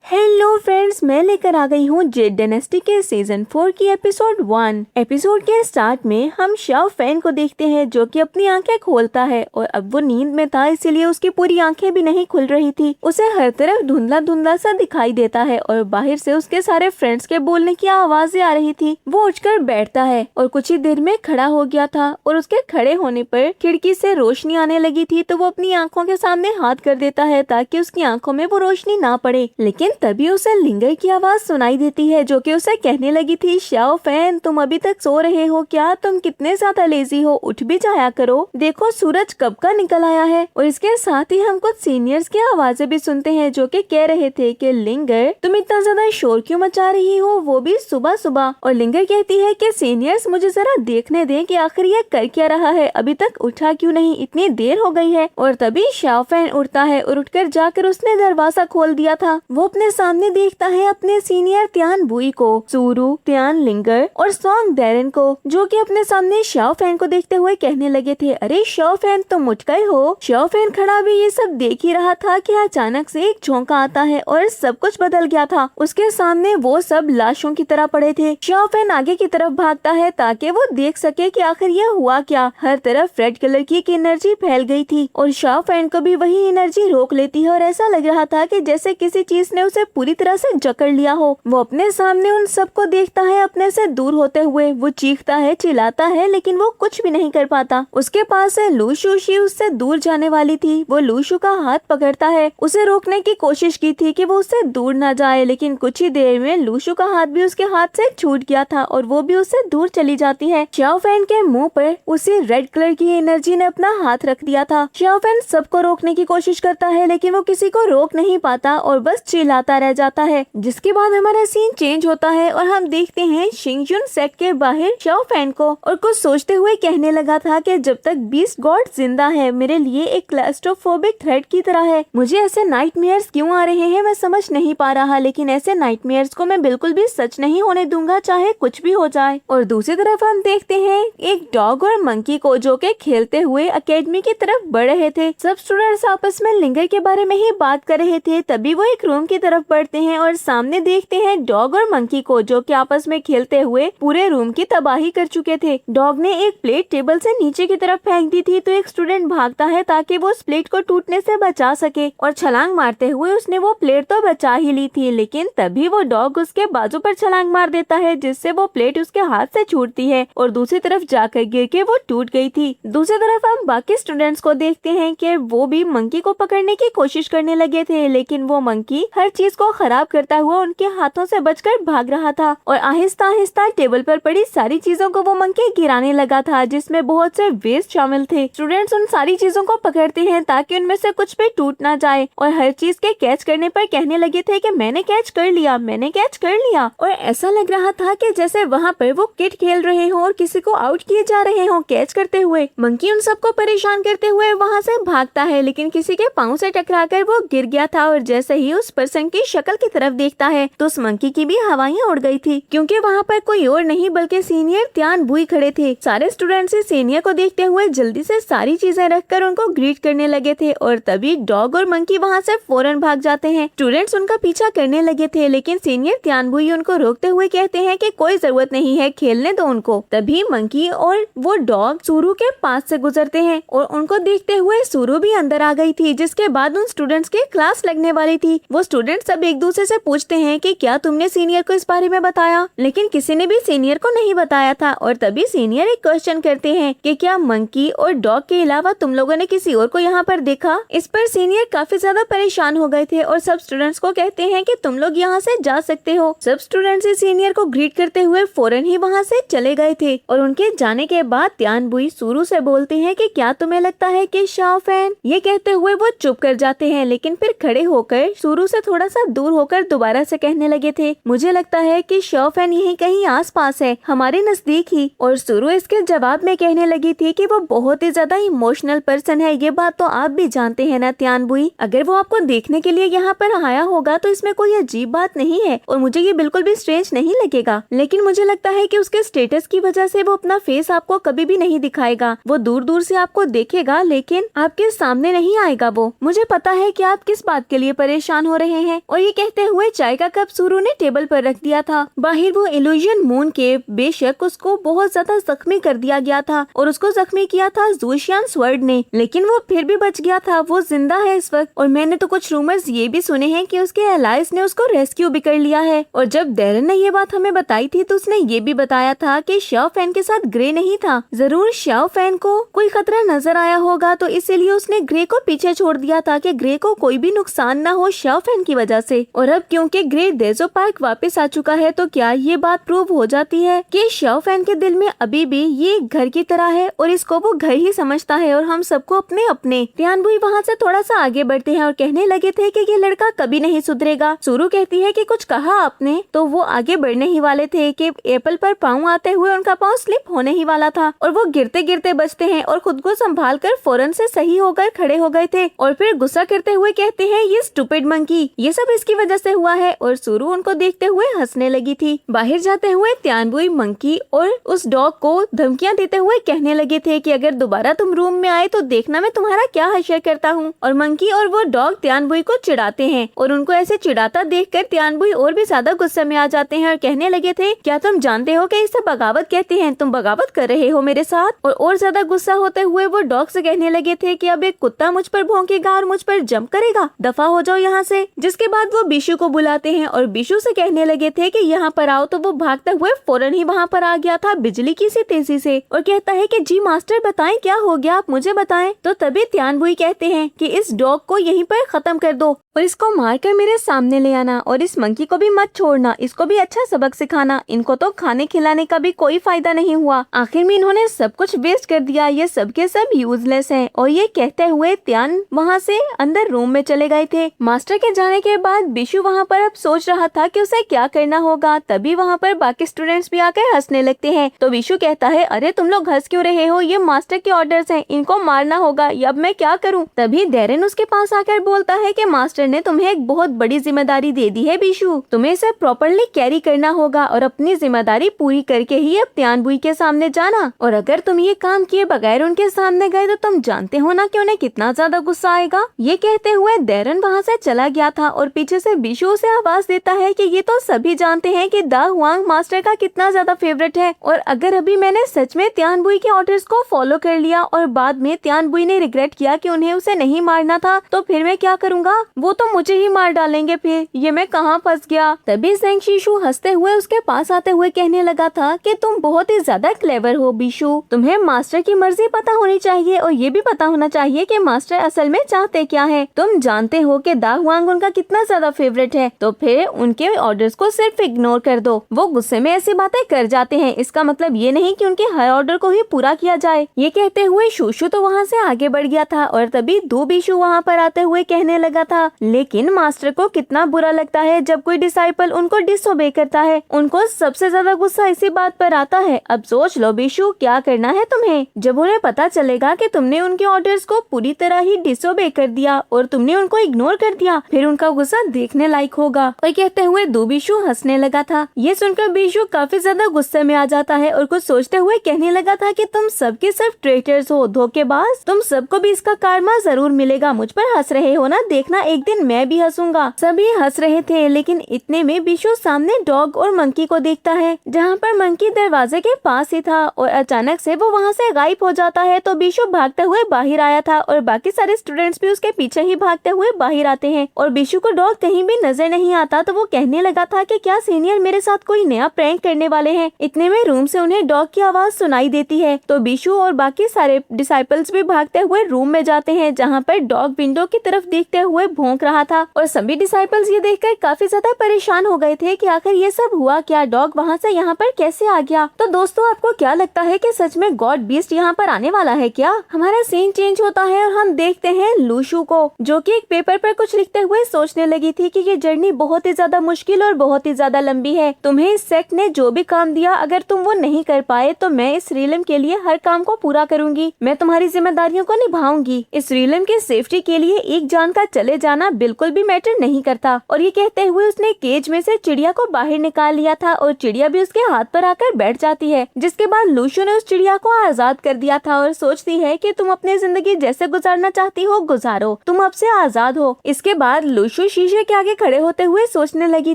Hello friends, मैं लेकर आ गई हूँ जेड डायनेस्टी के सीजन 4 की एपिसोड 1। एपिसोड के स्टार्ट में हम शाओ फैन को देखते हैं जो कि अपनी आंखें खोलता है और अब वो नींद में था, इसीलिए उसकी पूरी आंखें भी नहीं खुल रही थी। उसे हर तरफ धुंधला धुंधला सा दिखाई देता है और बाहर से उसके सारे फ्रेंड्स के बोलने की आवाजें आ रही थी। वो उठकर बैठता है और कुछ ही देर में खड़ा हो गया था और उसके खड़े होने पर खिड़की से रोशनी आने लगी थी, तो वो अपनी आंखों के सामने हाथ कर देता है ताकि उसकी आंखों में वो रोशनी ना पड़े। लेकिन तभी उसे लिंगर की आवाज सुनाई देती है जो कि उसे कहने लगी थी, शाओ फैन तुम अभी तक सो रहे हो क्या? तुम कितने ज्यादा लेजी हो, उठ भी जाया करो, देखो सूरज कब का निकल आया है। और इसके साथ ही हम कुछ सीनियर्स की आवाजें भी सुनते हैं जो कि कह रहे थे कि लिंगर तुम इतना ज्यादा शोर क्यों मचा रही हो, वो भी सुबह सुबह। और लिंगर कहती है कि सीनियर्स मुझे जरा देखने दें कि आखिर ये कर क्या रहा है, अभी तक उठा क्यों नहीं, इतनी देर हो गई है। और तभी शाओ फैन उठता है और उठकर जाकर उसने दरवाजा खोल दिया था। वो अपने सामने देखता है अपने सीनियर त्यान बुई को, सूरू, त्यान लिंगर और सॉन्ग डैरेन को, जो कि अपने सामने शाओ फैन को देखते हुए कहने लगे थे, अरे शाओ फैन तुम उठ गए हो। शाओ फैन खड़ा भी ये सब देख ही रहा था कि अचानक से एक झोंका आता है और सब कुछ बदल गया था। उसके सामने वो सब लाशों की तरह पड़े थे। शाओ फैन आगे की तरफ भागता है ताकि वो देख सके कि आखिर ये हुआ क्या। हर तरफ रेड कलर की एक एनर्जी फैल गई थी और शाओ फैन को भी वही एनर्जी रोक लेती है और ऐसा लग रहा था कि जैसे किसी चीज ने उसे पूरी तरह से जकड़ लिया हो। वो अपने सामने उन सबको देखता है अपने से दूर होते हुए। वो चीखता है, चिल्लाता है, लेकिन वो कुछ भी नहीं कर पाता। उसके पास है लूशू। शी उससे दूर जाने वाली थी। वो लूशू का हाथ पकड़ता है, उसे रोकने की कोशिश की थी कि वो उससे दूर न जाए, लेकिन कुछ ही देर में लूशू का हाथ भी उसके हाथ से छूट गया था और वो भी उससे दूर चली जाती है। शाओ फैन के मुंह पर उसी रेड कलर की एनर्जी ने अपना हाथ रख दिया था। शाओ फैन सबको रोकने की कोशिश करता है लेकिन वो किसी को रोक नहीं पाता और बस चिल्लाता रह जाता है। जिसके बाद हमारा सीन चेंज होता है और हम देखते हैं शिंगजुन सेट के बाहर शाओ फैन को, और कुछ सोचते हुए कहने लगा था कि जब तक बीस्ट गॉड जिंदा है मेरे लिए एक क्लैस्ट्रोफोबिक थ्रेट की तरह है। मुझे ऐसे नाइटमेयर्स क्यों आ रहे हैं मैं समझ नहीं पा रहा, लेकिन ऐसे नाइटमेयर्स को मैं बिल्कुल भी सच नहीं होने दूंगा चाहे कुछ भी हो जाए। और दूसरी तरफ हम देखते हैं एक डॉग और मंकी को जो के खेलते हुए एकेडमी की तरफ बढ़ रहे थे। सब स्टूडेंट्स आपस में लिंगर के बारे में ही बात कर रहे थे। तभी वो एक रूम की तरफ बढ़ते हैं और सामने देखते हैं डॉग और मंकी को जो कि आपस में खेलते हुए पूरे रूम की तबाही कर चुके थे। डॉग ने एक प्लेट टेबल से नीचे की तरफ फेंक दी थी, तो एक स्टूडेंट भागता है ताकि वो उस प्लेट को टूटने से बचा सके और छलांग मारते हुए उसने वो प्लेट तो बचा ही ली थी, लेकिन तभी वो डॉग उसके बाजू पर छलांग मार देता है जिससे वो प्लेट उसके हाथ से छूटती है और दूसरी तरफ जाकर गिर के वो टूट गई थी। दूसरी तरफ हम बाकी स्टूडेंट्स को देखते हैं कि वो भी मंकी को पकड़ने की कोशिश करने लगे थे, लेकिन वो मंकी हर चीज को खराब करता हुआ उनके हाथों से बचकर भाग रहा था और आहिस्ता आहिस्ता टेबल पर पड़ी सारी चीजों को वो मंकी गिराने लगा था जिसमें बहुत से वेस्ट शामिल थे। स्टूडेंट्स उन सारी चीजों को पकड़ते हैं ताकि उनमें से कुछ भी टूट ना जाए और हर चीज के कैच करने पर कहने लगे थे कि मैंने कैच कर लिया, मैंने कैच कर लिया। और ऐसा लग रहा था कि जैसे वहाँ पर वो किड खेल रहे हो और किसी को आउट किए जा रहे हो कैच करते हुए। मंकी उन सबको परेशान करते हुए वहाँ से भागता है, लेकिन किसी के पाँव से टकराकर वो गिर गया था और जैसे ही उस पर्सन की शक्ल की तरफ देखता है तो उस मंकी की भी हवाइयाँ उड़ गई थी, क्योंकि वहाँ पर कोई और नहीं बल्कि सीनियर त्यान बुई खड़े थे। सारे स्टूडेंट्स सीनियर को देखते हुए जल्दी से सारी चीजें रखकर उनको ग्रीट करने लगे थे और तभी डॉग और मंकी वहाँ से फौरन भाग जाते हैं। स्टूडेंट्स उनका पीछा करने लगे थे, लेकिन सीनियर त्यान बुई उनको रोकते हुए कहते हैं कि कोई जरूरत नहीं है, खेलने दो उनको। तभी मंकी और वो डॉग सूरू के पास से गुजरते हैं और उनको देखते हुए सूरू भी अंदर आ गई थी। जिसके बाद उन स्टूडेंट्स की क्लास लगने वाली थी। वो स्टूडेंट्स सब एक दूसरे से पूछते हैं कि क्या तुमने सीनियर को इस बारे में बताया, लेकिन किसी ने भी सीनियर को नहीं बताया था। और तभी सीनियर एक क्वेश्चन करते हैं कि क्या मंकी और डॉग के अलावा तुम लोगों ने किसी और को यहाँ पर देखा। इस पर सीनियर काफी ज्यादा परेशान हो गए थे और सब स्टूडेंट्स को कहते हैं कि तुम लोग यहाँ से जा सकते हो। सब स्टूडेंट्स सीनियर को ग्रीट करते हुए फौरन ही वहाँ से चले गए थे और उनके जाने के बाद त्यान बुई सूरू से बोलते हैं कि क्या तुम्हें लगता है कि शाओ फैन। ये कहते हुए वो चुप कर जाते हैं, लेकिन फिर खड़े होकर सूरू से थोड़ा सा दूर होकर दोबारा से कहने लगे थे, मुझे लगता है कि शाओ फैन यहीं कहीं आसपास है, हमारे नजदीक ही। और सूरू इसके जवाब में कहने लगी थी कि वो बहुत ही ज्यादा इमोशनल पर्सन है, ये बात तो आप भी जानते हैं ना त्यान बुई। अगर वो आपको देखने के लिए यहाँ पर आया होगा तो इसमें कोई अजीब बात नहीं है और मुझे ये बिल्कुल भी स्ट्रेंज नहीं लगेगा, लेकिन मुझे लगता है कि उसके स्टेटस की वजह से वो अपना फेस आपको कभी भी नहीं दिखाएगा। वो दूर दूर से आपको देखेगा लेकिन आपके सामने नहीं आएगा। वो मुझे पता है कि आप किस बात के लिए परेशान हो रहे हैं और ये कहते हुए चाय का कप सुरु ने टेबल पर रख दिया था। बाहर वो इल्यूजन मून के बेशक उसको बहुत ज्यादा जख्मी कर दिया गया था और उसको जख्मी किया था ज़ूशियान स्वर्ड ने, लेकिन वो फिर भी बच गया था। वो जिंदा है इस वक्त और मैंने तो कुछ रूमर्स ये भी सुने हैं कि उसके एलाइज ने उसको रेस्क्यू भी कर लिया है। और जब डैरन ने ये बात हमें बताई थी तो उसने ये भी बताया था कि शाओ फैन के साथ ग्रे नहीं था। जरूर शाओ फैन को कोई खतरा नजर आया होगा तो इसीलिए उसने ग्रे को पीछे छोड़ दिया था कि ग्रे को कोई भी नुकसान न हो शाओ फैन की वजह से। और अब क्योंकि ग्रे डेजो पार्क वापस आ चुका है तो क्या ये बात प्रूव हो जाती है कि शाओ फैन के दिल में अभी भी ये घर की तरह है और इसको वो घर ही समझता है और हम सबको अपने अपने। तियानबुई वहाँ से थोड़ा सा आगे बढ़ते हैं और कहने लगे थे कि ये लड़का कभी नहीं सुधरेगा। सुरु कहती है कि कुछ कहा आपने, तो वो आगे बढ़ने ही वाले थे कि एप्पल पर पाँव आते हुए उनका पाँव स्लिप होने ही वाला था और वो गिरते गिरते बचते हैं और खुद को संभाल कर फौरन से सही होकर खड़े हो गए थे और फिर गुस्सा करते हुए कहते हैं ये स्टूपिड मंकी, ये सब इसकी वजह से हुआ है। और सुरु उनको देखते हुए हंसने लगी थी। बाहर जाते हुए तियानबुई मंकी और उस डॉग को धमकियां देते हुए कहने लगे थे कि अगर दोबारा तुम रूम में आए तो देखना मैं तुम्हारा क्या हश्र करता हूँ। और मंकी और वो डॉग तियानबुई को चिढ़ाते हैं और उनको ऐसे चिढ़ाता देखकर तियानबुई और भी ज्यादा गुस्से में आ जाते हैं और कहने लगे थे क्या तुम जानते हो कि इसे बगावत कहते हैं, तुम बगावत कर रहे हो मेरे साथ। और ज्यादा गुस्सा होते हुए वो डॉग से कहने लगे थे कि अब एक कुत्ता मुझ पर भौंकेगा और मुझ पर जंप करेगा, दफा हो जाओ यहाँ से। जिसके बाद वो बिशु को बुलाते हैं और बिशु से कहने लगे थे कि यहाँ पर आओ, तो वो भागते हुए फौरन ही वहाँ पर आ गया था बिजली की सी तेजी से और कहता है कि जी मास्टर बताएं क्या हो गया, आप मुझे बताएं। तो तभी तियानबुई कहते हैं कि इस डॉग को यहीं पर खत्म कर दो और इसको मारकर मेरे सामने ले आना और इस मंकी को भी मत छोड़ना, इसको भी अच्छा सबक सिखाना। इनको तो खाने खिलाने का भी कोई फायदा नहीं हुआ, आखिर में इन्होंने सब कुछ वेस्ट कर दिया, ये सब के सब यूजलेस हैं। और ये कहते हुए त्यान वहाँ से अंदर रूम में चले गए थे। मास्टर के जाने के बाद बिशु वहाँ पर अब सोच रहा था कि उसे क्या करना होगा। तभी वहाँ पर बाकी स्टूडेंट्स भी आकर हंसने लगते हैं। तो बिशु कहता है अरे तुम लोग हंस क्यों रहे हो, ये मास्टर के ऑर्डर्स हैं, इनको मारना होगा, अब मैं क्या करूँ। तभी डैरेन उसके पास आकर बोलता है कि मास्टर ने तुम्हें एक बहुत बड़ी जिम्मेदारी दे दी है बिशु, तुम्हें इसे प्रॉपर्ली कैरी करना होगा और अपनी जिम्मेदारी पूरी करके ही अब तियानबुई के सामने जाना। और अगर तुम ये काम किए बगैर उनके सामने गए तो तुम जानते हो ना कि उन्हें कितना ज्यादा गुस्सा आएगा। ये कहते हुए डैरेन वहाँ से चला गया था और पीछे से बिशु उसे आवाज देता है कि ये तो सभी जानते हैं कि दा हुआंग मास्टर का कितना ज्यादा फेवरेट है और अगर अभी मैंने सच में तियानबुई के ऑर्डर्स को फॉलो कर लिया और बाद में तियानबुई ने रिग्रेट किया कि उन्हें उसे नहीं मारना था तो फिर मैं क्या करूँगा, वो तो मुझे ही मार डालेंगे, फिर ये मैं कहाँ फंस गया। तभी ज़ेंग शीशु हंसते हुए उसके पास आते हुए कहने लगा था कि तुम बहुत ही ज्यादा क्लेवर हो बिशु, तुम्हें मास्टर की मर्जी पता होनी चाहिए और ये भी पता होना चाहिए कि मास्टर असल में चाहते क्या है। तुम जानते हो कि दा हुआंग उनका कितना ज्यादा फेवरेट है, तो फिर उनके ऑर्डर्स को सिर्फ इग्नोर कर दो। वो गुस्से में ऐसी बातें कर जाते हैं, इसका मतलब ये नहीं कि उनके हर ऑर्डर को ही पूरा किया जाए। ये कहते हुए शूशु तो वहाँ से आगे बढ़ गया था और तभी दो बिशु वहाँ पर आते हुए कहने लगा था लेकिन मास्टर को कितना बुरा लगता है जब कोई डिसाइपल उनको डिसओबे करता है, उनको सबसे ज्यादा गुस्सा इसी बात पर आता है। अब सोच लो बिशु क्या करना है तुम्हें, जब उन्हें पता चलेगा कि तुमने उनके ऑर्डर्स को पूरी तरह ही डिसओबे कर दिया और तुमने उनको इग्नोर कर दिया, फिर उनका गुस्सा देखने लायक होगा। और कहते हुए दो बिशु हंसने लगा था। ये सुनकर बिशु काफी ज्यादा गुस्से में आ जाता है और कुछ सोचते हुए कहने लगा था कि तुम सबके सब ट्रेटर्स हो, धोखेबाज, तुम सबको भी इसका कार्मा जरूर मिलेगा। मुझ पर हंस रहे हो ना, देखना एक दिन मैं भी हंसूंगा। सभी हंस रहे थे लेकिन इतने में बिशु सामने डॉग और मंकी को देखता है जहाँ पर मंकी दरवाजे के पास ही था और अचानक से वो वहाँ से गायब हो जाता है। तो बिशु भागते हुए बाहर आया था और बाकी सारे स्टूडेंट्स भी उसके पीछे ही भागते हुए बाहर आते हैं और बिशु को डॉग कहीं भी नजर नहीं आता। तो वो कहने लगा था कि क्या सीनियर मेरे साथ कोई नया प्रैंक करने वाले हैं। इतने में रूम से उन्हें डॉग की आवाज सुनाई देती है। तो बिशु और बाकी सारे डिसाइपल्स भी भागते हुए रूम में जाते हैं जहाँ पर डॉग विंडो की तरफ देखते हुए भौंक रहा था और सभी डिसाइपल्स ये देखकर काफी ज्यादा परेशान हो गए थे कि आखिर ये सब हुआ क्या, डॉग वहाँ से यहाँ पर कैसे आ गया। तो दोस्तों आपको क्या लगता है कि सच में गॉड बीस्ट यहाँ पर आने वाला है क्या? हमारा सीन चेंज होता है और हम देखते हैं लूशु को जो कि एक पेपर पर कुछ लिखते हुए सोचने लगी थी कि ये जर्नी बहुत ही ज्यादा मुश्किल और बहुत ही ज्यादा लंबी है। तुम्हें इस सेक्ट ने जो भी काम दिया अगर तुम वो नहीं कर पाए तो मैं इस रीलम के लिए हर काम को पूरा करूंगी, मैं तुम्हारी जिम्मेदारियों को निभाऊंगी। इस रीलम की सेफ्टी के लिए एक जान का चले जाना बिल्कुल भी मैटर नहीं करता। और ये कहते हुए उसने केज में से चिड़िया को बाहर निकाल लिया था और चिड़िया भी उसके हाथ पर आकर बैठ जाती है। जिसके बाद लूशु ने उस चिड़िया को आजाद कर दिया था और सोचती है कि तुम अपनी जिंदगी जैसे गुजारना चाहती हो गुजारो, तुम अब से आजाद हो। इसके बाद लूशु शीशे शीशे के आगे खड़े होते हुए सोचने लगी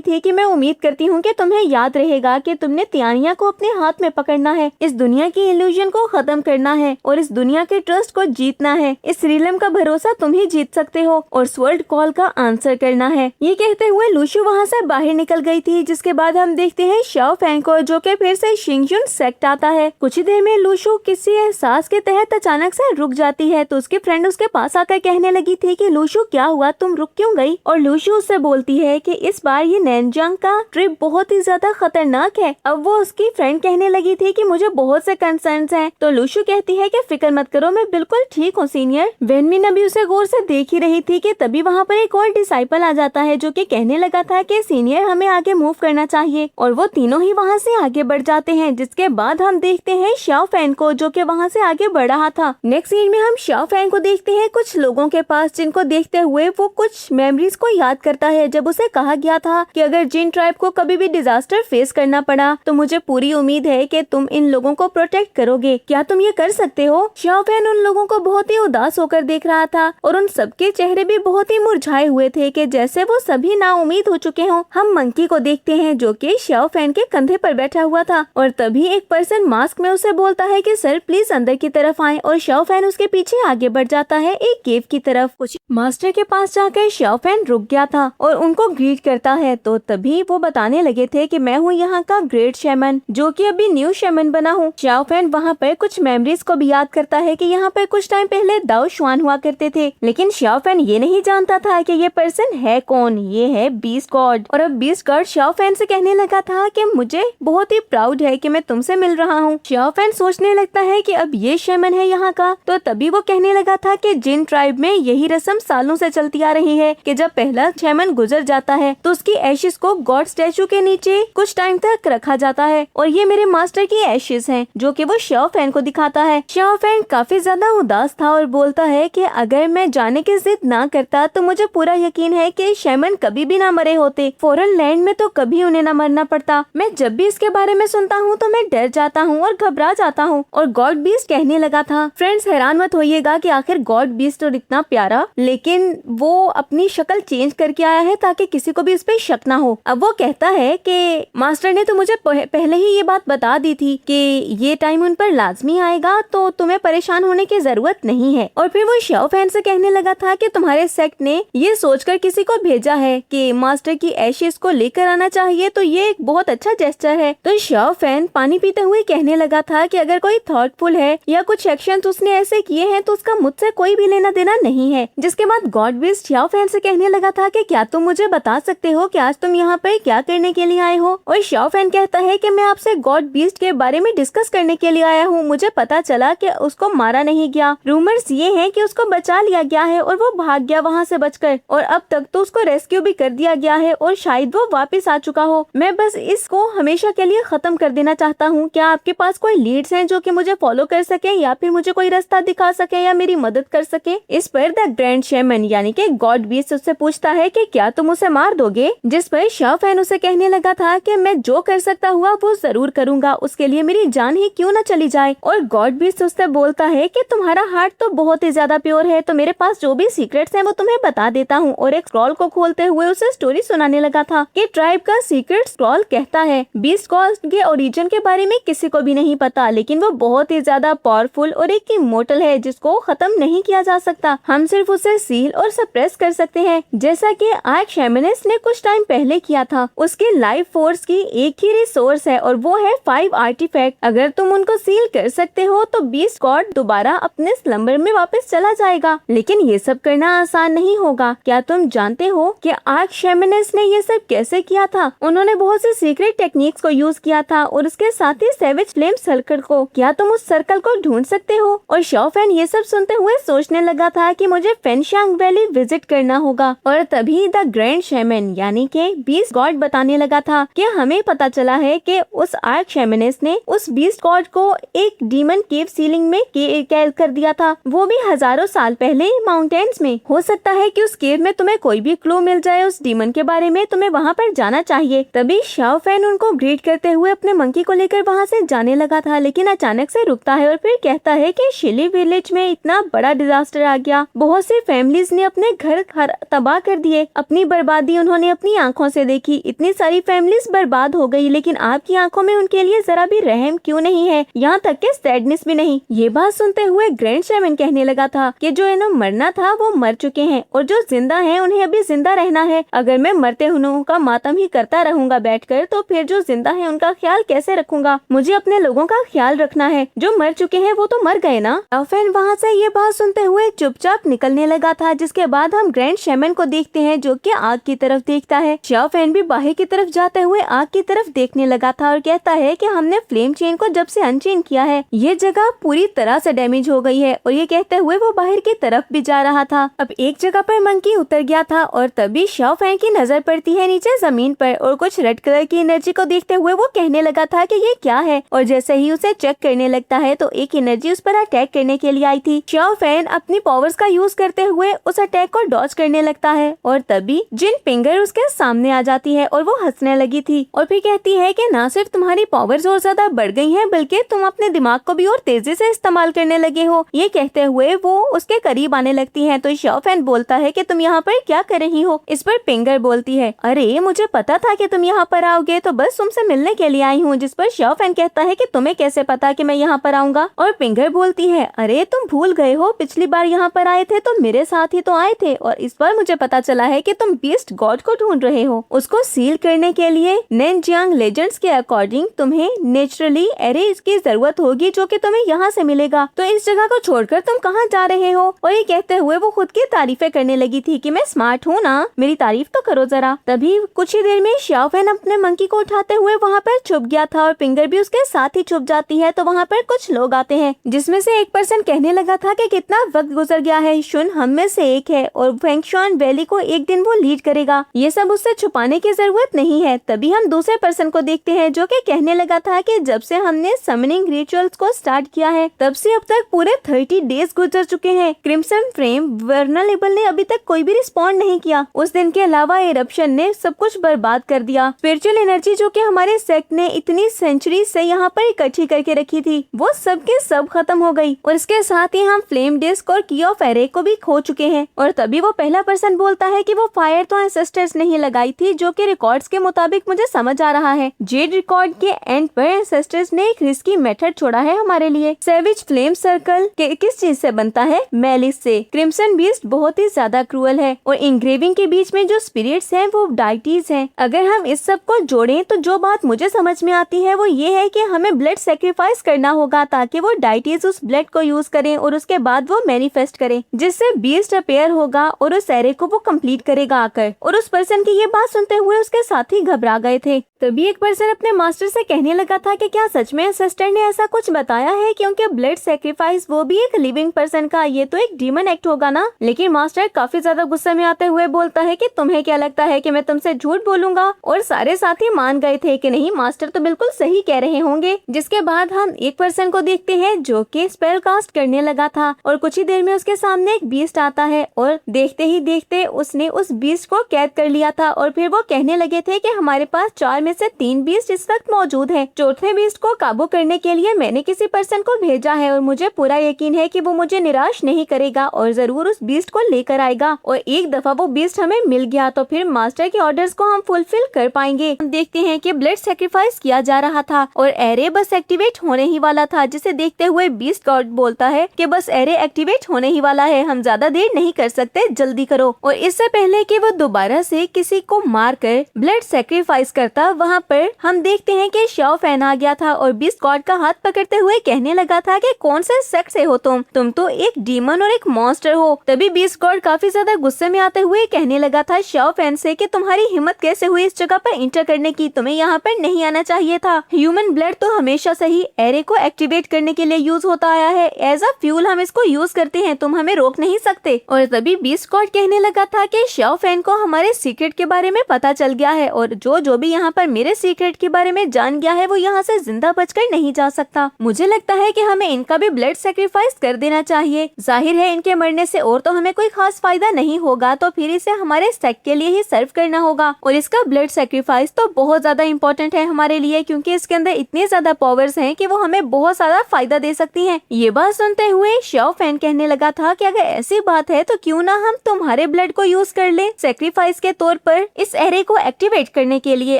थी कि मैं उम्मीद करती हूँ कि तुम्हें याद रहेगा कि तुमने तियानिया को अपने हाथ में पकड़ना है, इस दुनिया की इल्यूजन को खत्म करना है और इस दुनिया के ट्रस्ट को जीतना है। इस रिलम का भरोसा तुम ही जीत सकते हो और स्वर्ड कॉल का आंसर करना है। ये कहते हुए लूशु वहाँ से बाहर निकल गई थी, जिसके बाद हम देखते हैं शाओ फैन को, जो कि फिर से शिंगजुन सेक्ट आता है। कुछ ही देर में लूशु किसी एहसास के तहत अचानक से रुक जाती है, तो उसकी फ्रेंड उसके पास आकर कहने लगी थी कि लूशु क्या हुआ, तुम रुक क्यों गई? और लूशु उससे बोलती है कि इस बार ये नैनजांग का ट्रिप बहुत ही ज्यादा खतरनाक है। अब वो उसकी फ्रेंड कहने लगी थी कि मुझे बहुत से कंसर्न्स हैं, तो लूशु कहती है कि फिक्र मत करो, मैं बिल्कुल ठीक हूँ सीनियर। वेनमिन अभी उसे गौर से देख ही रही थी कि तभी वहाँ पर एक और डिसाइपल आ जाता है, जो कि कहने लगा था कि सीनियर हमें आगे मूव करना चाहिए, और वो तीनों ही वहाँ से आगे बढ़ जाते हैं। जिसके बाद हम देखते हैं शाओ फैन को, जो कि वहाँ से आगे बढ़ रहा था। नेक्स्ट सीन में हम शाओ फैन को देखते हैं कुछ लोगों के पास, जिनको देखते हुए वो कुछ मेमोरीज को याद करता है, जब उसे कहा गया था कि अगर जिन ट्राइब को कभी भी डिजास्टर फेस करना पड़ा तो मुझे पूरी उम्मीद है कि तुम इन लोगों को प्रोटेक्ट करोगे, क्या तुम ये कर सकते हो? शाओ फैन उन लोगों को बहुत ही उदास होकर देख रहा था और उन सबके चेहरे भी बहुत ही मुरझाए हुए थे कि जैसे वो सभी नाउम्मीद हो चुके हों। हम मंकी को देखते हैं, जो कि शाओ फैन के कंधे पर बैठा हुआ था, और तभी एक पर्सन मास्क में उसे बोलता है कि सर प्लीज अंदर की तरफ आए, और शाओ फैन उसके पीछे आगे बढ़ जाता है एक केव की तरफ। कुछ मास्टर के पास जाकर शाओ फैन रुक गया था और उनको ग्रीट करता है, तो तभी वो बताने लगे थे कि मैं हूँ यहाँ का ग्रेट शेमन, जो कि अभी न्यू शेमन बना हूँ। शाओ फैन वहाँ पर कुछ मेमोरीज को भी याद करता है कि यहाँ पर कुछ टाइम पहले दाओ शुआन हुआ करते थे, लेकिन शाओ फैन ये नहीं जानता था कि ये पर्सन है कौन, ये है बीस्ट गॉड। और अब बीस्ट गॉड शाओ फैन से कहने लगा था कि मुझे बहुत ही प्राउड है कि मैं तुमसे मिल रहा हूँ। शाओ फैन सोचने लगता है कि अब ये शेमन है यहाँ का, तो तभी वो कहने लगा था कि जिन ट्राइब में यही रस्म सालों से चलती आ रही है कि जब पहला शेमन गुजर जाता है तो उसकी एशिस को गॉड स्टैचू के नीचे कुछ टाइम तक रखा जाता है, और ये मेरे मास्टर की एशिस हैं, जो कि वो शाओ फैन को दिखाता है। शाओ फैन काफी ज्यादा उदास था और बोलता है कि अगर मैं जाने की जिद ना करता तो मुझे पूरा यकीन है कि शेमन कभी भी ना मरे होते, फॉरेन लैंड में तो कभी उन्हें ना मरना पड़ता। मैं जब भी इसके बारे में सुनता हूँ तो मैं डर जाता हूँ और घबरा जाता हूँ। और गॉड बीस्ट कहने लगा था, फ्रेंड्स हैरान मत होइएगा कि आखिर गॉड बीस्ट और इतना प्यारा, लेकिन वो अपनी शक्ल चेंज करके आया है ताकि किसी को भी इस पे शक ना हो। अब वो कहता है कि मास्टर ने तो मुझे पहले ही ये बात बता दी थी कि ये टाइम उन पर लाजमी आएगा, तो तुम्हें परेशान होने की जरूरत नहीं है। और फिर वो शाओ फैन से कहने लगा था कि तुम्हारे सेक्ट ने ये सोचकर किसी को भेजा है कि मास्टर की एशेस को लेकर आना चाहिए, तो ये एक बहुत अच्छा जेस्चर है। तो शाओ फैन पानी पीते हुए कहने लगा था कि अगर कोई थॉटफुल है या कुछ एक्शंस उसने ऐसे किए हैं तो उसका मुझसे कोई भी लेना देना नहीं है। जिसके बाद गॉड बीस्ट शाओ फैन से कहने लगा था कि क्या तुम मुझे बता सकते हो कि आज तुम यहाँ पर क्या करने के लिए आए हो? और शाओ फैन कहता है कि मैं आपसे गॉड बीस्ट के बारे में डिस्कस करने के लिए आया हूँ। मुझे पता चला कि उसको मारा नहीं गया, रूमर्स ये हैं कि उसको बचा लिया गया है और वो भाग गया वहाँ से बचकर, और अब तक तो उसको रेस्क्यू भी कर दिया गया है और शायद वो वापस आ चुका हो। मैं बस इसको हमेशा के लिए खत्म कर देना चाहता हूँ। क्या आपके पास कोई लीड्स हैं जो कि मुझे फॉलो कर सके या फिर मुझे कोई रास्ता दिखा सके या मेरी मदद कर सके? इस पर द ग्रैंड शेमन यानी कि गॉड बीस्ट उससे पूछता है कि क्या तुम उसे मार दोगे? जिस पर शाओ फैन उसे कहने लगा था कि मैं जो कर सकता हुआ वो जरूर करूंगा, उसके लिए मेरी जान ही क्यों न चली जाए। और गॉड बीस्ट उससे बोलता है कि तुम्हारा हार्ट तो बहुत ही ज्यादा प्योर है, तो मेरे पास जो भी सीक्रेट्स हैं वो तुम्हें बता देता हूँ। और एक स्क्रॉल को खोलते हुए उसे स्टोरी सुनाने लगा था कि ट्राइब का सीक्रेट स्क्रॉल कहता है बीस्ट गॉड के ओरिजिन के बारे में किसी को भी नहीं पता, लेकिन वो बहुत ही ज्यादा पावरफुल और एक इमोर्टल है जिसको खत्म नहीं किया जा सकता। हम सिर्फ उसे सील और सप्रेस कर सकते हैं, जैसा कि आर्क शेमनेस ने कुछ टाइम पहले किया था। उसके लाइफ फोर्स की एक ही रिसोर्स है और वो है 5 आर्टिफैक्ट। अगर तुम उनको सील कर सकते हो तो बीस्ट गॉड दोबारा अपने स्लम्बर में वापस चला जाएगा, लेकिन ये सब करना आसान नहीं होगा। क्या तुम जानते हो कि आर्क शेमनेस ने ये सब कैसे किया था? उन्होंने बहुत से सीक्रेट टेक्निक्स को यूज किया था और उसके साथ ही सेवेज फ्लेम सर्कल को। क्या तुम उस सर्कल को ढूंढ सकते हो? और शाओ फैन ये सब सुनते हुए सोचने लगा था कि मुझे फेनशांग वैली विजिट करना होगा। और तभी द ग्रैंड शेमन यानी कि बीस्ट गॉड बताने लगा था कि हमें पता चला है कि उस आर्क शेमनेस ने उस बीस्ट गॉड को एक डीमन केव सीलिंग में कैद कर दिया था, वो भी हजारों साल पहले माउंटेन्स में। हो सकता है कि उस केव में तुम्हें कोई भी क्लू मिल जाए उस डीमन के बारे में, तुम्हें वहाँ पर जाना चाहिए। तभी शाओ फैन उनको ग्रीट करते हुए अपने मंकी को लेकर वहाँ से जाने लगा था, लेकिन अचानक से रुकता है और फिर कहता है कि शिली विलेज में इतना बड़ा डिजास्टर आ गया, बहुत सी फैमिलीज ने अपने घर तबाह कर दिए। अपनी बर्बादी उन्होंने अपनी आंखों से देखी। इतनी सारी फैमिलीज बर्बाद हो गई, लेकिन आपकी आंखों में उनके लिए जरा भी रहम क्यों नहीं है, यहाँ तक के सैडनेस भी नहीं। ये बात सुनते हुए ग्रैंड शैमन कहने लगा था कि जो इन्हें मरना था वो मर चुके हैं और जो जिंदा हैं उन्हें अभी जिंदा रहना है। अगर मैं मरते हुए का मातम ही करता रहूंगा बैठकर, तो फिर जो जिंदा है उनका ख्याल कैसे रखूंगा। मुझे अपने लोगों का ख्याल रखना है, जो मर चुके हैं वो तो मर गए ना। शाओफैन वहाँ से ये बात सुनते हुए चुपचाप निकलने लगा था, जिसके बाद हम ग्रैंड शैमन को देखते हैं जो कि आग की तरफ देखता है। शाओफैन भी बाहर की तरफ जाते हुए आग की तरफ देखने लगा था और कहता है कि हमने फ्लेम चेन को जब से अनचेन किया है ये जगह पूरी तरह से डैमेज हो गई है। और ये कहते हुए वो बाहर की तरफ भी जा रहा था। अब एक जगह पर मंकी उतर गया था और तभी शाओफैन की नजर पड़ती है नीचे जमीन पर और कुछ रेड कलर की एनर्जी को देखते हुए वो कहने लगा था कि ये क्या है। और जैसे ही उसे चेक करने लगता है तो एक एनर्जी उस पर अटैक करने के लिए आई थी। शाओफैन अपनी पावर्स का यूज करते हुए उस अटैक को डॉज करने लगता है और तभी जिन पिंगर उसके सामने आ जाती है और वो हंसने लगी थी और फिर कहती है कि ना सिर्फ तुम्हारी पावर्स और ज्यादा बढ़ गई हैं, बल्कि तुम अपने दिमाग को भी और तेजी से इस्तेमाल करने लगे हो। ये कहते हुए वो उसके करीब आने लगती है तो शाओफैन बोलता है कि तुम यहाँ पर क्या कर रही हो। इस पर पिंगर बोलती है, अरे मुझे पता था कि तुम यहाँ पर आओगे, तो बस तुमसे मिलने के लिए आई हूँ। जिस पर शाओफैन कहता है कि तुम्हें कैसे पता कि मैं यहाँ पर आऊंगा। और पिंगर बोलती है, अरे तुम भूल गए हो, पिछली बार यहाँ पर आए थे तो मेरे साथ ही तो आए थे और इस बार मुझे पता चला है कि तुम बीस्ट गॉड को ढूंढ रहे हो। उसको सील करने के लिए नेनजियांग लेजेंड्स के अकॉर्डिंग तुम्हें नेचुरली एरे की जरूरत होगी जो कि तुम्हें यहाँ से मिलेगा। तो इस जगह को छोड़कर तुम कहाँ जा रहे हो। और ये कहते हुए वो खुद की तारीफें करने लगी थी कि मैं स्मार्ट हूँ ना, मेरी तारीफ तो करो जरा। तभी कुछ ही देर में शाओफैन अपने मंकी को उठाते हुए वहाँ पर छुप गया था और पिंगर भी उसके साथ ही छुप जाती है। तो वहाँ पर कुछ लोग आते हैं जिसमें से एक पर्सन कहने लगा था कि कितना वक्त गुजर गया है, शुन हम में से एक है और फेंगशुआन वैली को एक दिन वो लीड करेगा, ये सब उससे छुपाने की जरूरत नहीं है। तभी हम दूसरे पर्सन को देखते हैं जो कि कहने लगा था कि जब से हमने समनिंग रिचुअल्स को स्टार्ट किया है तब से अब तक पूरे 30 डेज गुजर चुके हैं। क्रिम्सन फ्लेम वर्नरेबल ने अभी तक कोई भी रिस्पॉन्ड नहीं किया। उस दिन के अलावा एरप्शन ने सब कुछ बर्बाद कर दिया। स्पिरिचुअल एनर्जी जो कि हमारे सेक्ट ने इतनी सेंचुरी से यहाँ पर इकट्ठी करके रखी थी वो सब के सब खत्म हो गई और इसके साथ ही हम फ्लेम डिस्क और की ऑफ एरे को भी खो चुके हैं। और तभी वो पहला पर्सन बोलता है कि वो फायर तो एंसेस्टर्स ने ही लगाई थी, जो कि रिकॉर्ड्स के मुताबिक मुझे समझ आ रहा है। जेड रिकॉर्ड के एंड पर एंसेस्टर्स ने एक रिस्की मेथड छोड़ा है हमारे लिए। सेविज फ्लेम सर्कल किस चीज से बनता है? मेलिस से। क्रिम्सन बीस्ट बहुत ही ज्यादा क्रूअल है और इंग्रेविंग के बीच में जो स्पिरिट्स हैं वो डाइटीज हैं। अगर हम इस सब को जोड़ें तो जो बात मुझे समझ में आती है वो ये है कि हमें ब्लड सेक्रीफाइस करना होगा ताकि वो डाइटीज उस ब्लड को यूज करें और उसके बाद वो मैनिफेस्ट करें, जिससे बीस्ट अपेयर होगा और उस एरे को वो कंप्लीट करेगा आकर। और उस पर्सन की ये बात सुनते हुए उसके साथी घबरा गए थे। तभी एक पर्सन अपने मास्टर से कहने लगा था कि क्या सच में सिस्टर ने ऐसा कुछ बताया है, क्योंकि ब्लड सेक्रीफाइस वो भी एक लिविंग पर्सन का, ये तो एक डीमन एक्ट होगा ना। लेकिन मास्टर काफी ज्यादा गुस्से में आते हुए बोलता है कि तुम्हें क्या लगता है कि मैं तुमसे झूठ बोलूंगा। और सारे साथी मान गए थे कि नहीं मास्टर तो बिल्कुल सही कह रहे होंगे। जिसके बाद हम एक पर्सन को देखते हैं जो कि स्पेल कास्ट करने लगा था और कुछ ही देर में उसके सामने एक बीस्ट आता है और देखते ही देखते उसने उस बीस्ट को कैद कर लिया था। और फिर वो कहने लगे थे कि हमारे पास 4 में से 3 बीस्ट इस वक्त मौजूद हैं। चौथे बीस्ट को काबू करने के लिए मैंने किसी पर्सन को भेजा है और मुझे पूरा यकीन है कि वो मुझे निराश नहीं करेगा और जरूर उस बीस्ट को लेकर आएगा। और एक दफा वो बीस्ट हमें मिल गया तो फिर मास्टर के ऑर्डर्स को हम फुलफिल कर पाएंगे। हम देखते हैं कि ब्लड सेक्रीफाइस किया जा रहा था और एरे बस एक्टिवेट होने ही वाला था, जिसे देखते हुए बीस्ट गॉड बोलता है कि बस एरे एक्टिवेट होने ही वाला है, हम ज्यादा देर नहीं कर सकते, जल्दी करो। और इससे पहले कि वो दोबारा से किसी को मारकर ब्लड सेक्रीफाइस करता, वहाँ पर हम देखते हैं कि शाओफैन आ गया था और बीस्ट गॉड का हाथ पकड़ते हुए कहने लगा था कि कौन से सेक्ट से हो तुम तो एक डीमन और एक मॉन्स्टर हो। तभी बीस्ट गॉड काफी ज्यादा गुस्से में आते हुए कहने लगा था शाओफैन से कि तुम्हारी हिम्मत कैसे हुई इस जगह पर इंटर करने की, तुम्हें यहाँ पर नहीं आना चाहिए था। ह्यूमन ब्लड तो हमेशा से ही एरे को एक्टिवेट करने के लिए यूज होता आया है, एज अ फ्यूल हम इसको यूज करते हैं, तुम हमें रोक नहीं सकते। और तभी बीस्ट गॉड कहने लगा था कि शाओफैन को हमारे सीक्रेट के बारे में पता चल गया है और जो भी यहाँ पर मेरे सीक्रेट के बारे में जान गया है वो यहाँ से जिंदा बचकर नहीं जा सकता। मुझे लगता है कि हमें इनका भी ब्लड सेक्रीफाइस कर देना चाहिए। जाहिर है इनके मरने से और तो हमें कोई खास फायदा नहीं होगा, तो फिर इसे हमारे सेक्ट के लिए ही सर्व करना होगा। और इसका ब्लड सेक्रीफाइस तो बहुत ज्यादा इम्पोर्टेंट है हमारे लिए, क्योंकि इसके अंदर इतनी ज्यादा पावर्स हैं कि वो हमें बहुत ज्यादा फायदा दे सकती हैं। ये बात सुनते हुए शाओफैन कहने लगा था कि अगर ऐसी बात है तो क्यों ना हम तुम्हारे ब्लड को यूज कर ले सेक्रीफाइस के तौर पर इस एरे को एक्टिवेट करने के लिए।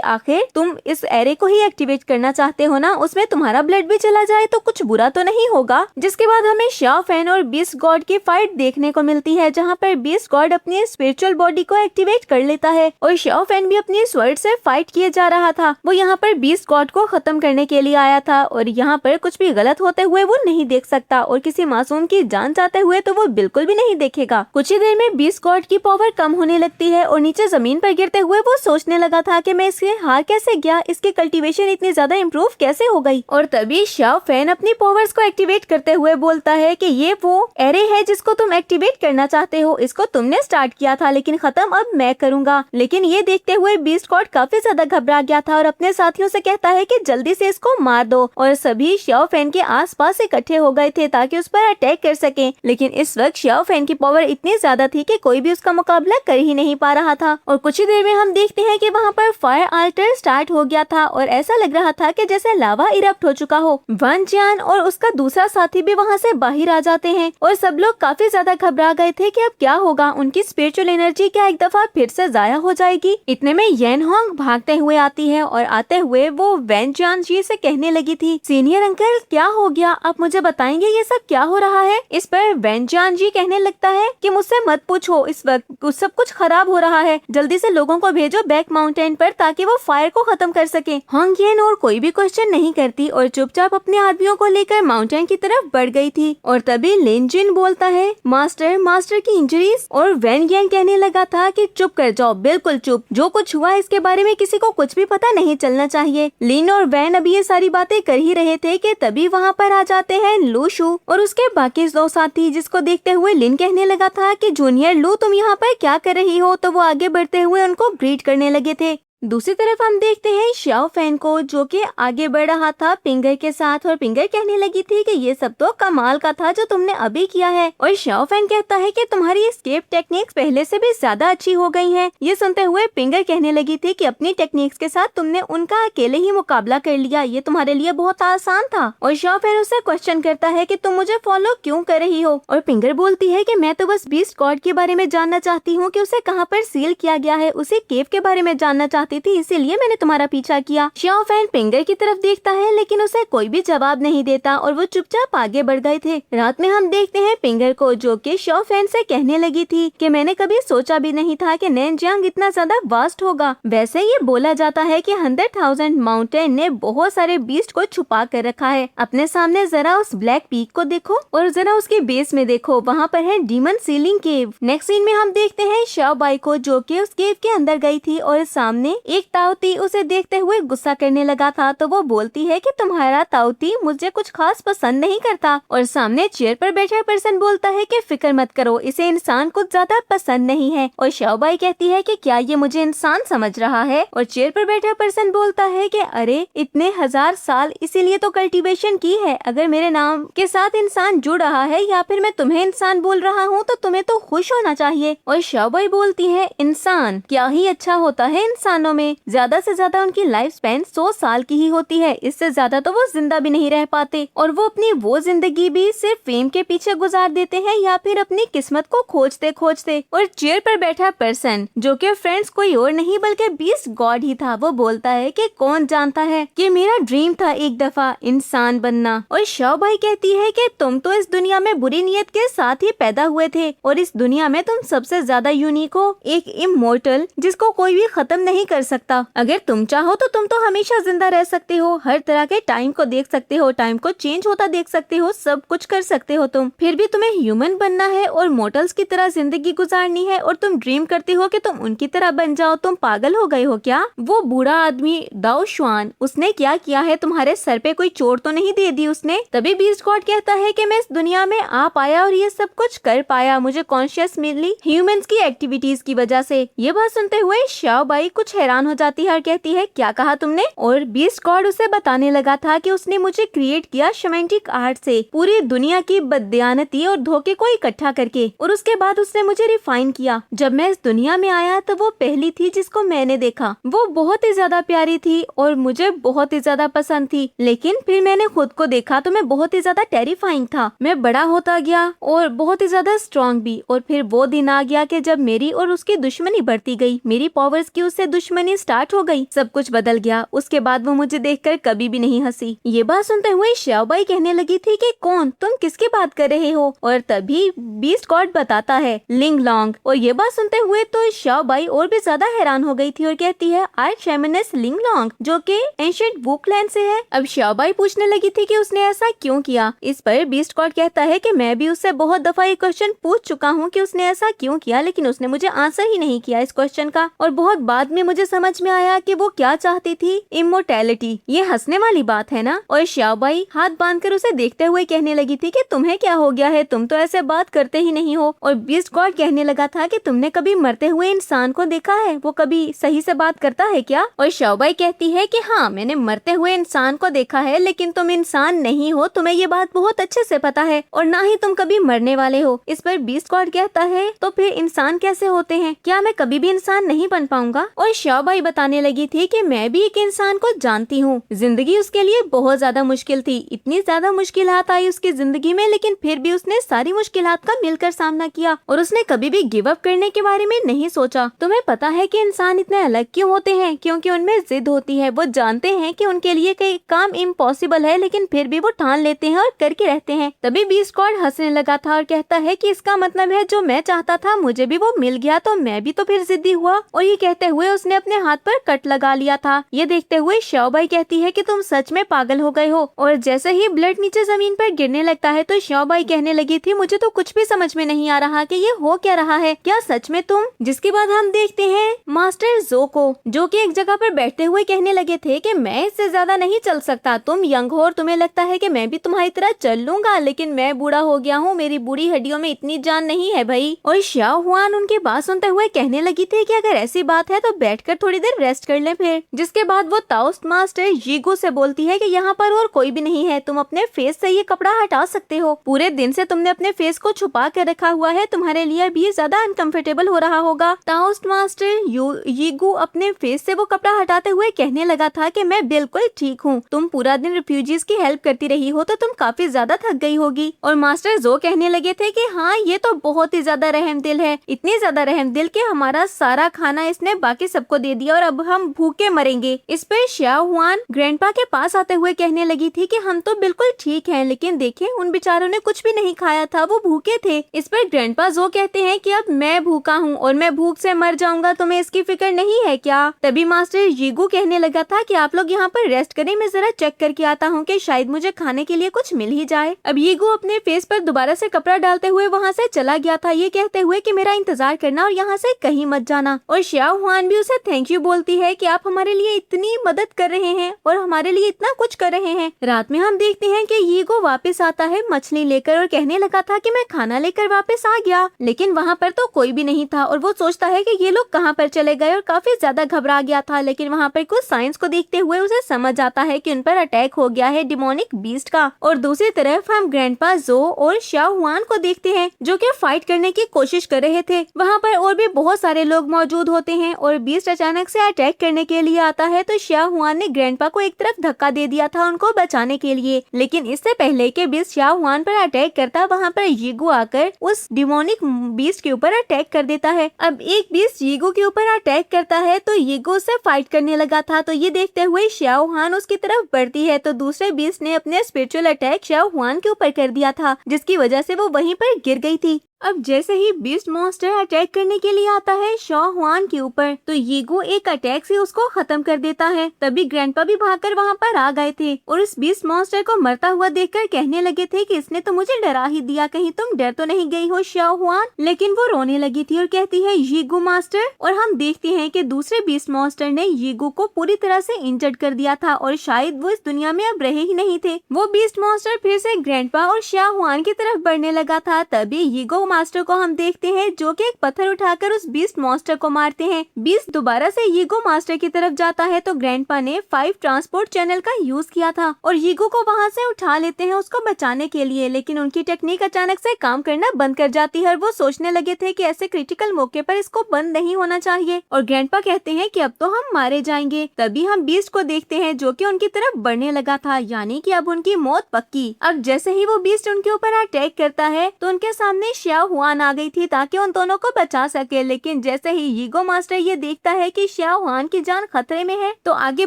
आखिर तुम इस एरे को ही एक्टिवेट करना चाहते हो ना, उसमें तुम्हारा ब्लड भी चला जाए तो कुछ बुरा तो नहीं होगा। जिसके बाद हमें शाओ फैन और बीस्ट गॉड की फाइट देखने को मिलती है, जहाँ पर बीस्ट गॉड अपनी स्पिरिचुअल बॉडी को एक्टिवेट कर लेता है और शाओ फैन भी अपनी स्वर्ड से फाइट किए जा रहा था। वो यहाँ पर बीस्ट गॉड को खत्म करने के लिए आया था और यहाँ पर कुछ भी गलत होते हुए वो नहीं देख सकता और किसी मासूम की जान जाते हुए तो वो बिल्कुल भी नहीं देखेगा। कुछ ही देर में बीस्ट गॉड की पावर कम होने लगती है और नीचे जमीन पर गिरते हुए वो सोचने लगा था कि मैं इसके हार कैसे गया, इसकी कल्टीवेशन इतनी ज्यादा इम्प्रूव कैसे हो गई। और तभी शाओ फैन अपनी पावर्स को एक्टिवेट करते हुए बोलता है कि ये वो एरे है जिसको तुम एक्टिवेट करना चाहते हो, इसको तुमने स्टार्ट किया था लेकिन खत्म अब मैं करूंगा। लेकिन ये देखते हुए बीस्ट गॉड काफी ज्यादा घबरा गया था और अपने साथियों से कहता है कि जल्दी से इसको मार दो और सभी शाओ फैन के आसपास इकट्ठे हो गए थे ताकि उस पर अटैक कर सके। लेकिन इस वक्त शाओ फैन की पावर इतनी ज्यादा थी कि कोई भी उसका मुकाबला कर ही नहीं पा रहा था। और कुछ ही देर में हम देखते हैं कि वहाँ पर फायर अल्टर स्टार्ट हो गया था और ऐसा लग रहा था कि जैसे लावा इरप्ट हो चुका हो। वन जियान और उसका दूसरा साथी भी वहाँ से बाहर आ जाते हैं और सब लोग काफी ज्यादा घबरा गए थे कि अब क्या होगा, उनकी स्पिरिचुअल एनर्जी क्या एक दफा फिर से जाया हो जाएगी। इतने में येन होंग भागते हुए आती है और आते हुए वो वैन जियान जी से कहने लगी थी, सीनियर अंकल क्या हो गया, आप मुझे बताएंगे ये सब क्या हो रहा है। इस पर वैन जियान जी कहने लगता है कि मुझसे मत पूछो, इस वक्त सब कुछ खराब हो रहा है, जल्दी से लोगों को भेजो बैक माउंटेन पर ताकि वो फायर को खत्म कर सके। होंग येन और कोई भी क्वेश्चन नहीं करती और चुपचाप अपने आदमियों को लेकर माउंटेन की तरफ बढ़ गई थी। और तभी लिन जिन बोलता है, मास्टर की इंजरीज। और वैन येन कहने लगा था कि चुप कर जाओ, बिल्कुल चुप, जो कुछ हुआ इसके बारे में किसी को कुछ भी पता नहीं चलना चाहिए। लिन और वैन अभी ये सारी बातें कर ही रहे थे कि तभी वहाँ पर आ जाते हैं लू शू और उसके बाकी दो साथी, जिसको देखते हुए लिन कहने लगा था कि जूनियर लू तुम यहाँ पर क्या कर रही हो, तो वो आगे बढ़ते हुए उनको ग्रीट करने लगे थे। दूसरी तरफ हम देखते हैं शाओ फैन को जो कि आगे बढ़ रहा था पिंगर के साथ और पिंगर कहने लगी थी कि ये सब तो कमाल का था जो तुमने अभी किया है। और शाओ फैन कहता है कि तुम्हारी एस्केप टेक्निक्स पहले से भी ज्यादा अच्छी हो गई हैं। ये सुनते हुए पिंगर कहने लगी थी कि अपनी टेक्निक्स के साथ तुमने उनका अकेले ही मुकाबला कर लिया, ये तुम्हारे लिए बहुत आसान था। और शाओ फैन उससे क्वेश्चन करता है कि तुम मुझे फॉलो क्यों कर रही हो। और पिंगर बोलती है कि मैं तो बस बीस्ट गॉड के बारे में जानना चाहती हूँ कि उसे कहाँ पर सील किया गया है, उसे केव के बारे में जानना चाहती थी, इसीलिए मैंने तुम्हारा पीछा किया। शाओ फैन पिंगर की तरफ देखता है लेकिन उसे कोई भी जवाब नहीं देता और वो चुपचाप आगे बढ़ गए थे। रात में हम देखते हैं पिंगर को जो कि शाओ फैन से कहने लगी थी कि मैंने कभी सोचा भी नहीं था कि नैनजियांग इतना ज्यादा वास्ट होगा। वैसे ये बोला जाता है कि 100,000 माउंटेन ने बहुत सारे बीस्ट को छुपा कर रखा है। अपने सामने जरा उस ब्लैक पीक को देखो और जरा उसके बेस में देखो, वहाँ पर है डीमन सीलिंग केव। नेक्स्ट सीन में हम देखते हैं शाओ बाई को जो कि उस केव के अंदर गई थी और सामने एक ताऊती उसे देखते हुए गुस्सा करने लगा था। तो वो बोलती है कि तुम्हारा ताऊती मुझे कुछ खास पसंद नहीं करता। और सामने चेयर पर बैठा पर्सन बोलता है कि फिक्र मत करो, इसे इंसान कुछ ज्यादा पसंद नहीं है। और शाओ बाई कहती है कि क्या ये मुझे इंसान समझ रहा है। और चेयर पर बैठा पर्सन बोलता है कि अरे इतने 1000 साल इसीलिए तो कल्टीवेशन की है, अगर मेरे नाम के साथ इंसान जुड़ रहा है या फिर मैं तुम्हें इंसान बोल रहा हूँ तो तुम्हें तो खुश होना चाहिए। और शाओ बाई बोलती है इंसान क्या ही अच्छा होता है, इंसानों में ज्यादा से ज्यादा उनकी लाइफ स्पैन 100 साल की ही होती है, इससे ज्यादा तो वो जिंदा भी नहीं रह पाते। और वो अपनी वो जिंदगी भी सिर्फ फेम के पीछे गुजार देते हैं या फिर अपनी किस्मत को खोजते खोजते। और चेयर पर बैठा पर्सन जो कि फ्रेंड्स कोई और नहीं बल्कि बीस्ट गॉड ही था, वो बोलता है कि कौन जानता है कि मेरा ड्रीम था एक दफा इंसान बनना। और शाओ बाई कहती है कि तुम तो इस दुनिया में बुरी नियत के साथ ही पैदा हुए थे और इस दुनिया में तुम सबसे ज्यादा यूनिक हो, एक इमोर्टल जिसको कोई भी खत्म नहीं कर सकता। अगर तुम चाहो तो तुम तो हमेशा जिंदा रह सकते हो, हर तरह के टाइम को देख सकते हो, टाइम को चेंज होता देख सकते हो, सब कुछ कर सकते हो तुम। फिर भी तुम्हें ह्यूमन बनना है और मोर्टल्स की तरह जिंदगी गुजारनी है और तुम ड्रीम करते हो कि तुम उनकी तरह बन जाओ। तुम पागल हो गए हो क्या? वो बूढ़ा आदमी दाओ शुआन, उसने क्या किया है? तुम्हारे सर पे कोई चोट तो नहीं दे दी उसने? तभी बीस्ट गॉड कहता है कि मैं इस दुनिया में आ पाया और ये सब कुछ कर पाया, मुझे कॉन्शियस मिली ह्यूमंस की एक्टिविटीज की वजह से। ये बात सुनते हुए शाओ बाई कुछ हैरान हैरान हो जाती है और कहती है क्या कहा तुमने। और बीस्ट गॉड उसे बताने लगा था कि उसने मुझे क्रिएट किया शमेंटिक आर्ट से, पूरी दुनिया की बददियानती और धोखे को इकट्ठा करके, और उसके बाद उसने मुझे रिफाइन किया। जब मैं इस दुनिया में आया तो वो पहली थी जिसको मैंने देखा। वो बहुत ही ज्यादा प्यारी थी और मुझे बहुत ही ज्यादा पसंद थी, लेकिन फिर मैंने खुद को देखा तो मैं बहुत ही ज्यादा टेरिफाइंग था। मैं बड़ा होता गया और बहुत ही ज्यादा स्ट्रॉन्ग भी, और फिर वो दिन आ गया कि जब मेरी और उसकी दुश्मनी बढ़ती गई, मेरी पावर्स की उससे दुश्मनी स्टार्ट हो गई, सब कुछ बदल गया। उसके बाद वो मुझे देखकर कभी भी नहीं हंसी। ये बात सुनते हुए श्याओबाई कहने लगी थी कि कौन, तुम किसकी बात कर रहे हो। और तभी बीस्ट गॉड बताता है लिंग लॉन्ग। और ये बात सुनते हुए तो श्याओबाई और भी ज्यादा हैरान हो गई थी और कहती है आर्च शैमनेस लिंग लॉन्ग, जो कि एंशिएंट वुकलैंड से है। अब श्याओबाई पूछने लगी थी कि उसने ऐसा क्यों किया। इस पर बीस्ट गॉड कहता है कि मैं भी उससे बहुत दफा ये क्वेश्चन पूछ चुका हूँ कि उसने ऐसा क्यों किया, लेकिन उसने मुझे आंसर ही नहीं किया इस क्वेश्चन का। और बहुत बाद में मुझे समझ में आया कि वो क्या चाहती थी, इमोर्टैलिटी। ये हंसने वाली बात है ना। और श्याओबाई हाथ बांधकर उसे देखते हुए कहने लगी थी कि तुम्हें क्या हो गया है, तुम तो ऐसे बात करते ही नहीं हो। और बीस्ट गॉड कहने लगा था कि तुमने कभी मरते हुए इंसान को देखा है, वो कभी सही से बात करता है क्या। और श्याओबाई कहती है कि हाँ, मैंने मरते हुए इंसान को देखा है, लेकिन तुम इंसान नहीं हो, तुम्हें ये बात बहुत अच्छे से पता है, और ना ही तुम कभी मरने वाले हो। इस पर बीस्ट गॉड कहता है तो फिर इंसान कैसे होते हैं, क्या मैं कभी भी इंसान नहीं बन पाऊंगा। और श्याओबाई बताने लगी थी कि मैं भी एक इंसान को जानती हूँ। जिंदगी उसके लिए बहुत ज्यादा मुश्किल थी, इतनी ज्यादा मुश्किलात आई उसकी जिंदगी में, लेकिन फिर भी उसने सारी मुश्किलात का मिलकर सामना किया और उसने कभी भी गिव अप करने के बारे में नहीं सोचा। तुम्हें पता है कि इंसान इतने अलग क्यों होते हैं, क्योंकि उनमें जिद होती है। वो जानते हैं कि उनके लिए कई काम इम्पॉसिबल है, लेकिन फिर भी वो ठान लेते हैं और करके रहते हैं। तभी बीस्ट गॉड हंसने लगा था और कहता है कि इसका मतलब है जो मैं चाहता था मुझे भी वो मिल गया, तो मैं भी तो फिर जिद्दी हुआ। और ये कहते हुए उसने अपने हाथ पर कट लगा लिया था। ये देखते हुए श्याओबाई कहती है कि तुम सच में पागल हो गए हो। और जैसे ही ब्लड नीचे जमीन पर गिरने लगता है तो श्याओबाई कहने लगी थी मुझे तो कुछ भी समझ में नहीं आ रहा कि ये हो क्या रहा है, क्या सच में तुम। जिसके बाद हम देखते हैं मास्टर जो को, जो कि एक जगह पर बैठते हुए कहने लगे थे कि मैं इससे ज्यादा नहीं चल सकता, तुम यंग हो और तुम्हें लगता है कि मैं भी तुम्हारी तरह चल लूंगा, लेकिन मैं बूढ़ा हो गया हूँ, मेरी बूढ़ी हड्डियों में इतनी जान नहीं है भाई। और श्याओ हुआन उनकी बात सुनते हुए कहने लगी थी कि अगर ऐसी बात है तो बैठकर थोड़ी देर रेस्ट कर ले फिर। जिसके बाद वो ताओस्ट मास्टर यीगू से बोलती है कि यहाँ पर और कोई भी नहीं है, तुम अपने फेस से ये कपड़ा हटा सकते हो। पूरे दिन से तुमने अपने फेस को छुपा कर रखा हुआ है, तुम्हारे लिए भी ज्यादा अनकंफर्टेबल हो रहा होगा। ताओस्ट मास्टर यीगू अपने फेस से वो कपड़ा हटाते हुए कहने लगा था कि मैं बिल्कुल ठीक हूँ, तुम पूरा दिन रिफ्यूजीज की हेल्प करती रही हो तो तुम काफी ज्यादा थक गई होगी। और मास्टर जो कहने लगे थे कि हाँ ये तो बहुत ही ज्यादा रहमदिल है, इतनी ज्यादा रहमदिल कि हमारा सारा खाना इसने बाकी सबको दे दिया और अब हम भूखे मरेंगे। इस पर श्याओ हुआन ग्रैंडपा के पास आते हुए कहने लगी थी कि हम तो बिल्कुल ठीक हैं, लेकिन देखें उन बेचारों ने कुछ भी नहीं खाया था, वो भूखे थे। इस पर ग्रैंडपा जो कहते हैं कि अब मैं भूखा हूँ और मैं भूख से मर जाऊंगा, तुम्हें इसकी फिक्र नहीं है क्या। तभी मास्टर यीगू कहने लगा था कि आप लोग यहाँ पर रेस्ट करें, मैं जरा चेक करके आता हूँ कि शायद मुझे खाने के लिए कुछ मिल ही जाए। अब यीगू अपने फेस पर दोबारा से कपड़ा डालते हुए वहाँ से चला गया था, ये कहते हुए कि मेरा इंतजार करना और यहाँ से कहीं मत जाना। और श्याओ हुआन भी उसे थैंक यू बोलती है कि आप हमारे लिए इतनी मदद कर रहे हैं और हमारे लिए इतना कुछ कर रहे हैं। रात में हम देखते हैं कि यीगू वापस आता है मछली लेकर और कहने लगा था कि मैं खाना लेकर वापस आ गया, लेकिन वहाँ पर तो कोई भी नहीं था और वो सोचता है कि ये लोग कहाँ पर चले गए और काफी ज्यादा घबरा गया था। लेकिन वहाँ पर कुछ साइंस को देखते हुए उसे समझ आता है कि उन पर अटैक हो गया है डिमोनिक बीस्ट का। और दूसरी तरफ हम ग्रैंडपा जो और श्याओ हुआन को देखते हैं जो कि फाइट करने की कोशिश कर रहे थे। वहाँ पर और भी बहुत सारे लोग मौजूद होते हैं और बीस्ट अचानक से अटैक करने के लिए आता है तो श्याओ हुआन ने ग्रैंडपा को एक तरफ धक्का दे दिया था उनको बचाने के लिए। लेकिन इससे पहले कि बीस्ट श्याओ हुआन पर अटैक करता, वहाँ पर यीगू आकर उस डिमोनिक बीस्ट के ऊपर अटैक कर देता है। अब एक बीस्ट यीगू के ऊपर अटैक करता है तो यीगू से फाइट करने लगा था, तो ये देखते हुए श्याओ हुआन उसकी तरफ बढ़ती है तो दूसरे बीस्ट ने अपने स्पिरिचुअल अटैक श्याओ हुआन के ऊपर कर दिया था, जिसकी वजह से वो वहीं पर गिर गई थी। अब जैसे ही बीस्ट मॉन्स्टर अटैक करने के लिए आता है श्याओ हुआन के ऊपर तो यीगू एक अटैक से उसको खत्म कर देता है। तभी ग्रैंडपा भी भागकर वहाँ पर आ गए थे और इस बीस्ट मॉन्स्टर को मरता हुआ देखकर कहने लगे थे कि इसने तो मुझे डरा ही दिया, कहीं तुम डर तो नहीं गई हो श्याओ हुआन। लेकिन वो रोने लगी थी और कहती है यीगू मास्टर। और हम देखते हैं कि दूसरे बीस्ट मॉन्स्टर ने यीगू को पूरी तरह से इंजर्ड कर दिया था और शायद वो इस दुनिया में अब रहे ही नहीं थे। वो बीस्ट मॉन्स्टर फिर से ग्रैंडपा और श्याओ हुआन की तरफ बढ़ने लगा था। तभी यीगू मास्टर को हम देखते हैं जो कि एक पत्थर उठाकर उस बीस्ट मॉन्स्टर को मारते हैं। बीस्ट दोबारा से यीगो मास्टर की तरफ जाता है तो ग्रैंडपा ने 5 ट्रांसपोर्ट चैनल का यूज किया था और यीगो को वहाँ से उठा लेते हैं उसको बचाने के लिए, लेकिन उनकी टेक्निक अचानक से काम करना बंद कर जाती है और वो सोचने लगे थे कि ऐसे क्रिटिकल मौके पर इसको बंद नहीं होना चाहिए और ग्रैंडपा कहते हैं कि अब तो हम मारे जाएंगे। तभी हम बीस्ट को देखते हैं जो कि उनकी तरफ बढ़ने लगा था, यानी कि अब उनकी मौत पक्की। अब जैसे ही वो बीस्ट उनके ऊपर अटैक करता है तो उनके सामने श्याओ हुआन आ गई थी ताकि उन दोनों को बचा सके, लेकिन जैसे ही यीगो मास्टर ये देखता है कि श्याओ हुआन की जान खतरे में है तो आगे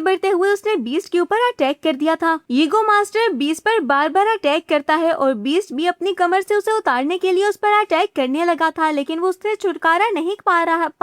बढ़ते हुए उसने बीस्ट के ऊपर अटैक कर दिया था। यीगो मास्टर बीस्ट पर बार बार अटैक करता है और बीस्ट भी अपनी कमर से उसे उतारने के लिए उस पर अटैक करने लगा था, लेकिन वो उससे छुटकारा नहीं पा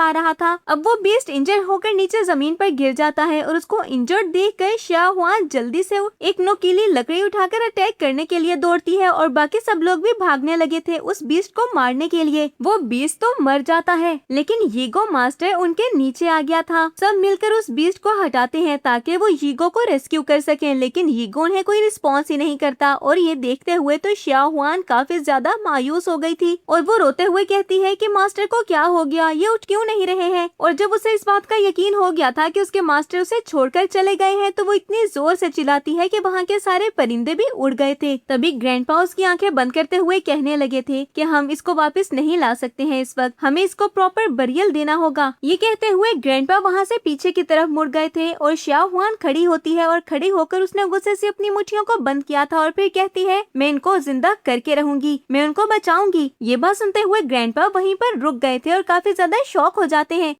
रहा था। अब वो बीस्ट इंजर होकर नीचे जमीन पर गिर जाता है और उसको इंजर्ड देखकर श्याओ हुआन जल्दी से एक नुकीली लकड़ी उठाकर अटैक करने के लिए दौड़ती है और बाकी सब लोग भी भागने लगे थे उस बीस्ट को मारने के लिए। वो बीस्ट तो मर जाता है लेकिन यीगो मास्टर उनके नीचे आ गया था। सब मिलकर उस बीस्ट को हटाते हैं ताकि वो यीगो को रेस्क्यू कर सकें, लेकिन यीगो उन्हें कोई रिस्पॉन्स ही नहीं करता और ये देखते हुए तो श्याओ हुआन काफी ज्यादा मायूस हो गई थी और वो रोते हुए कहती है कि मास्टर को क्या हो गया, ये उठ क्यों नहीं रहे हैं। और जब उसे इस बात का यकीन हो गया था कि उसके मास्टर उसे छोड़कर चले गए हैं तो वो इतनी जोर से चिल्लाती है कि वहाँ के सारे परिंदे भी उड़ गए थे। तभी ग्रैंडपा उसकी आंखें बंद करते हुए कहने लगे थे कि हम इसको वापस नहीं ला सकते हैं, इस वक्त हमें इसको प्रॉपर बरियल देना होगा। ये कहते हुए ग्रैंडपा वहाँ से पीछे की तरफ मुड़ गए थे और श्याओ हुआन खड़ी होती है और खड़ी होकर उसने गुस्से से अपनी मुट्ठियों को बंद किया था और फिर कहती है मैं इनको जिंदा करके रहूंगी, मैं उनको बचाऊंगी। ये बात सुनते हुए ग्रैंडपा वहीं पर रुक गए थे और काफी ज्यादा शॉक हो जाते हैं।